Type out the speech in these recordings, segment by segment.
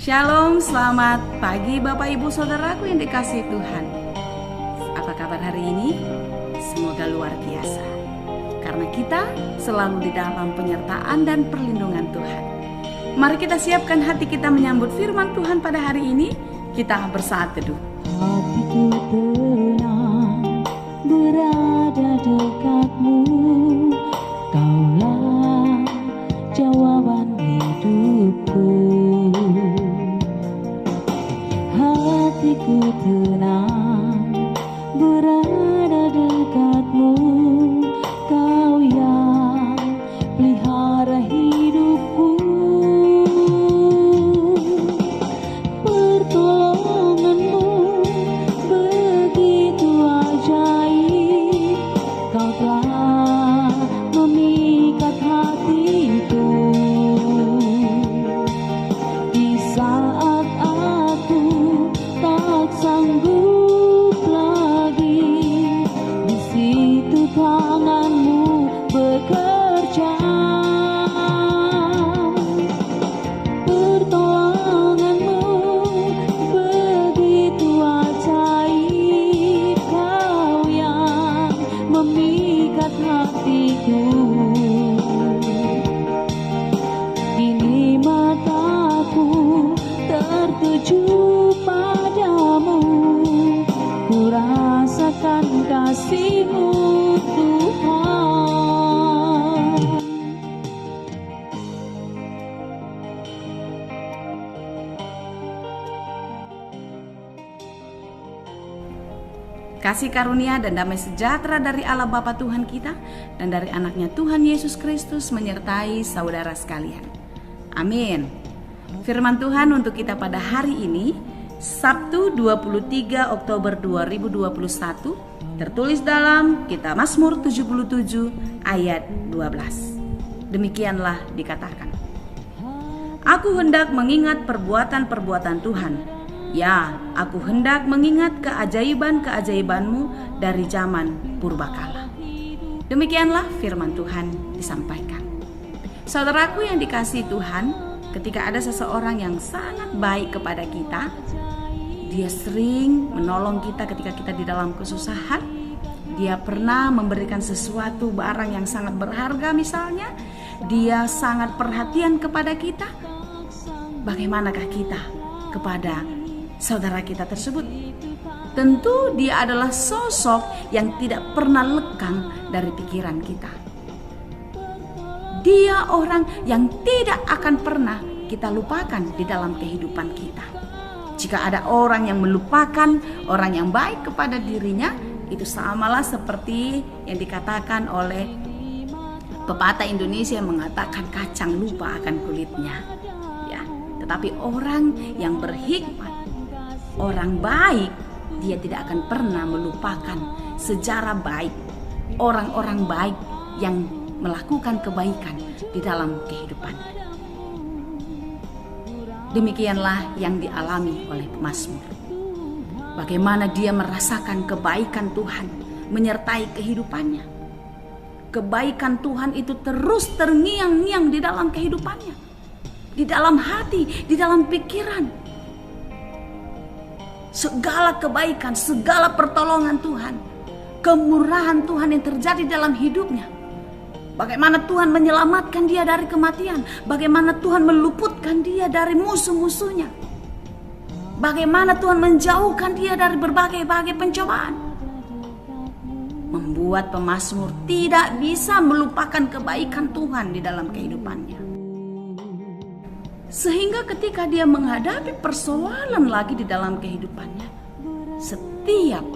Shalom, selamat pagi Bapak Ibu Saudaraku yang dikasihi Tuhan. Apa kabar hari ini? Semoga luar biasa. Karena kita selalu di dalam penyertaan dan perlindungan Tuhan. Mari kita siapkan hati kita menyambut firman Tuhan pada hari ini. Kita bersaat teduh. Hatiku tenang berada dekatmu, Kaulah jawaban hidupku. Hatiku tenang berada dekatmu, Kau yang pelihara hidupku. Pertolonganmu begitu ajaib, Kau telah memikat hatiku. Di saat aku tak sanggup lagi, di situ tanganmu bekerja. Pertolonganmu begitu ajaib, Kau yang memikat hatiku. Kini mataku tertuju padamu, ku rasakan kasih-Mu Tuhan. Kasih karunia dan damai sejahtera dari Allah Bapa Tuhan kita dan dari anaknya Tuhan Yesus Kristus menyertai saudara sekalian. Amin. Firman Tuhan untuk kita pada hari ini, Sabtu 23 Oktober 2021, tertulis dalam Kitab Mazmur 77 ayat 12. Demikianlah dikatakan, Aku hendak mengingat perbuatan-perbuatan Tuhan. Ya, aku hendak mengingat keajaiban-keajaiban-Mu dari zaman purbakala. Demikianlah firman Tuhan disampaikan. Saudaraku yang dikasihi Tuhan, ketika ada seseorang yang sangat baik kepada kita, dia sering menolong kita ketika kita di dalam kesusahan. Dia pernah memberikan sesuatu barang yang sangat berharga misalnya. Dia sangat perhatian kepada kita. Bagaimanakah kita kepada saudara kita tersebut? Tentu dia adalah sosok yang tidak pernah lekang dari pikiran kita. Dia orang yang tidak akan pernah kita lupakan di dalam kehidupan kita. Jika ada orang yang melupakan orang yang baik kepada dirinya, itu samalah seperti yang dikatakan oleh pepatah Indonesia yang mengatakan kacang lupa akan kulitnya. Ya, tetapi orang yang berhikmat, orang baik, dia tidak akan pernah melupakan sejarah baik, orang-orang baik yang melakukan kebaikan di dalam kehidupannya. Demikianlah yang dialami oleh pemazmur. Bagaimana dia merasakan kebaikan Tuhan menyertai kehidupannya. Kebaikan Tuhan itu terus terngiang-ngiang di dalam kehidupannya, di dalam hati, di dalam pikiran. Segala kebaikan, segala pertolongan Tuhan, kemurahan Tuhan yang terjadi dalam hidupnya. Bagaimana Tuhan menyelamatkan dia dari kematian, bagaimana Tuhan meluputkan dia dari musuh-musuhnya, bagaimana Tuhan menjauhkan dia dari berbagai-bagai pencobaan. Membuat pemazmur tidak bisa melupakan kebaikan Tuhan di dalam kehidupannya. Sehingga ketika dia menghadapi persoalan lagi di dalam kehidupannya, setiap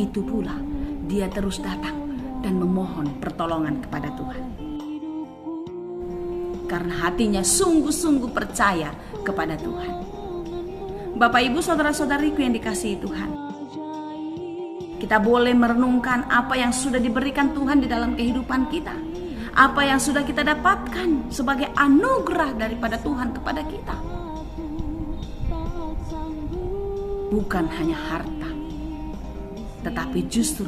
itu pula dia terus datang dan memohon pertolongan kepada Tuhan. Karena hatinya sungguh-sungguh percaya kepada Tuhan. Bapak Ibu saudara-saudariku yang dikasihi Tuhan, kita boleh merenungkan apa yang sudah diberikan Tuhan di dalam kehidupan kita. Apa yang sudah kita dapatkan sebagai anugerah daripada Tuhan kepada kita. Bukan hanya harta, tetapi justru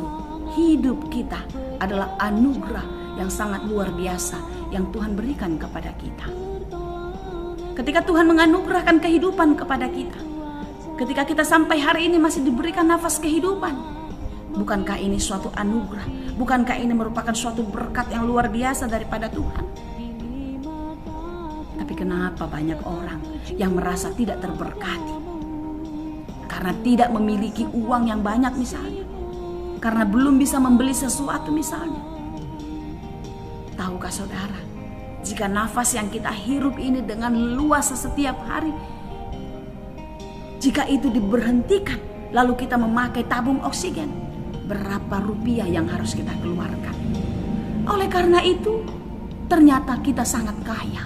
hidup kita adalah anugerah yang sangat luar biasa yang Tuhan berikan kepada kita. ketika Tuhan menganugerahkan kehidupan kepada kita, ketika kita sampai hari ini masih diberikan nafas kehidupan, bukankah ini suatu anugerah? Bukankah ini merupakan suatu berkat yang luar biasa daripada Tuhan? Tapi kenapa banyak orang yang merasa tidak terberkati? Karena tidak memiliki uang yang banyak misalnya, karena belum bisa membeli sesuatu misalnya. Tahukah saudara, jika nafas yang kita hirup ini dengan luas setiap hari, jika itu diberhentikan lalu kita memakai tabung oksigen, berapa rupiah yang harus kita keluarkan? Oleh karena itu, ternyata kita sangat kaya.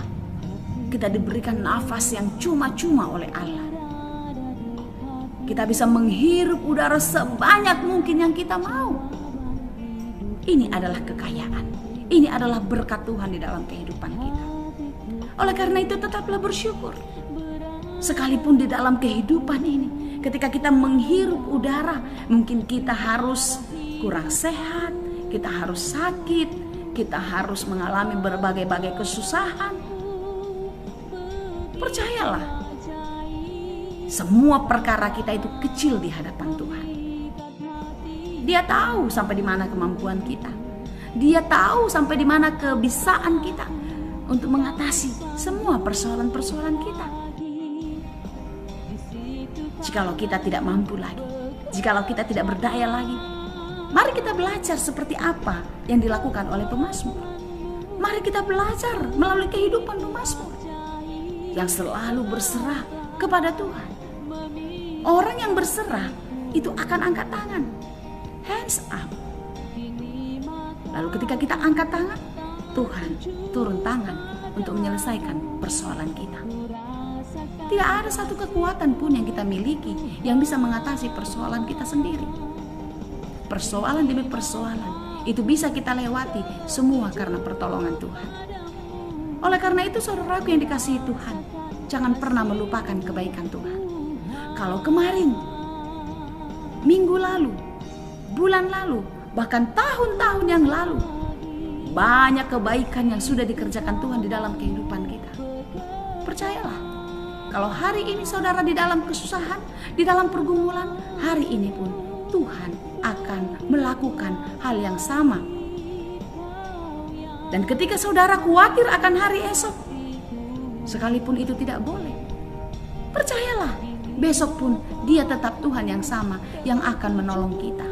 Kita diberikan nafas yang cuma-cuma oleh Allah. Kita bisa menghirup udara sebanyak mungkin yang kita mau. Ini adalah kekayaan. Ini adalah berkat Tuhan di dalam kehidupan kita. Oleh karena itu tetaplah bersyukur. Sekalipun di dalam kehidupan ini, ketika kita menghirup udara, mungkin kita harus kurang sehat, kita harus sakit, kita harus mengalami berbagai-bagai kesusahan. Percayalah, semua perkara kita itu kecil di hadapan Tuhan. Dia tahu sampai di mana kemampuan kita. Dia tahu sampai di mana kebisaan kita untuk mengatasi semua persoalan-persoalan kita. Jikalau kita tidak mampu lagi, jikalau kita tidak berdaya lagi, mari kita belajar seperti apa yang dilakukan oleh pemazmur. Mari kita belajar melalui kehidupan pemazmur yang selalu berserah kepada Tuhan. Orang yang berserah itu akan angkat tangan, hands up. Lalu ketika kita angkat tangan, Tuhan turun tangan untuk menyelesaikan persoalan kita. Tidak ada satu kekuatan pun yang kita miliki yang bisa mengatasi persoalan kita sendiri. Persoalan demi persoalan itu bisa kita lewati semua karena pertolongan Tuhan. Oleh karena itu saudaraku yang dikasihi Tuhan, jangan pernah melupakan kebaikan Tuhan. Kalau kemarin, minggu lalu, bulan lalu, bahkan tahun-tahun yang lalu, banyak kebaikan yang sudah dikerjakan Tuhan di dalam kehidupan kita. Percayalah, kalau hari ini saudara di dalam kesusahan, di dalam pergumulan, hari ini pun Tuhan akan melakukan hal yang sama. Dan ketika saudara khawatir akan hari esok, sekalipun itu tidak boleh, percayalah, besok pun Dia tetap Tuhan yang sama yang akan menolong kita.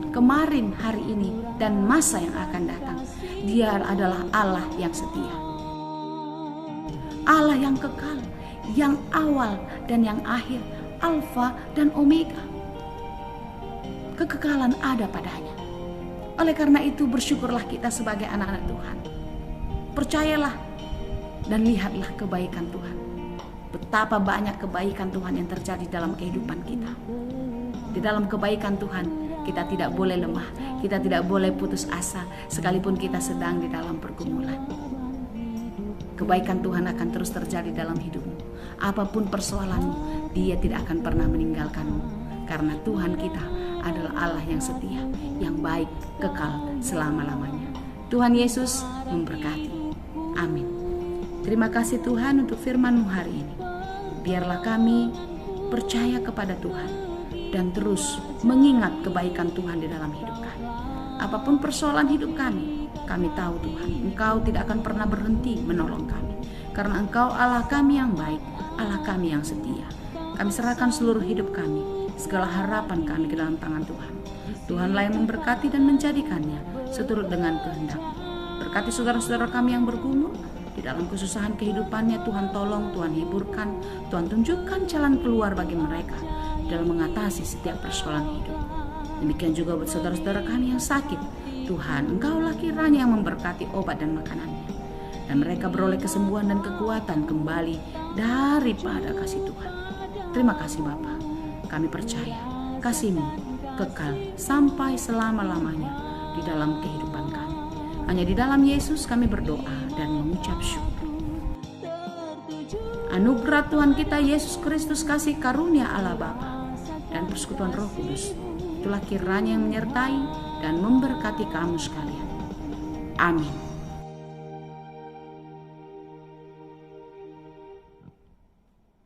Kemarin, hari ini, dan masa yang akan datang, Dia adalah Allah yang setia. Allah yang kekal, yang awal dan yang akhir, Alfa dan Omega. Kekekalan ada padanya. Oleh karena itu bersyukurlah kita sebagai anak-anak Tuhan. Percayalah dan lihatlah kebaikan Tuhan. Betapa banyak kebaikan Tuhan yang terjadi dalam kehidupan kita. Di dalam kebaikan Tuhan, kita tidak boleh lemah, kita tidak boleh putus asa sekalipun kita sedang di dalam pergumulan. Kebaikan Tuhan akan terus terjadi dalam hidupmu. Apapun persoalanmu, Dia tidak akan pernah meninggalkanmu. Karena Tuhan kita adalah Allah yang setia, yang baik, kekal selama-lamanya. Tuhan Yesus memberkati. Amin. Terima kasih Tuhan untuk firman-Mu hari ini. Biarlah kami percaya kepada Tuhan dan terus mengingat kebaikan Tuhan di dalam hidup kami. Apapun persoalan hidup kami tahu Tuhan, Engkau tidak akan pernah berhenti menolong kami. Karena Engkau Allah kami yang baik, Allah kami yang setia. Kami serahkan seluruh hidup kami, segala harapan kami ke dalam tangan Tuhan. Tuhanlah yang memberkati dan menjadikannya seturut dengan kehendak. Berkati saudara-saudara kami yang bergumul di dalam kesusahan kehidupannya. Tuhan tolong, Tuhan hiburkan, Tuhan tunjukkan jalan keluar bagi mereka dalam mengatasi setiap persoalan hidup. Demikian juga buat saudara-saudara kami yang sakit. Tuhan, Engkaulah kiranya yang memberkati obat dan makanannya, dan mereka beroleh kesembuhan dan kekuatan kembali daripada kasih Tuhan. Terima kasih Bapa. Kami percaya kasih-Mu kekal sampai selama-lamanya di dalam kehidupan kami. Hanya di dalam Yesus kami berdoa dan mengucap syukur. Anugerah Tuhan kita Yesus Kristus, kasih karunia Allah Bapa dan persekutuan Roh Kudus, itulah kiranya yang menyertai dan memberkati kamu sekalian. Amin.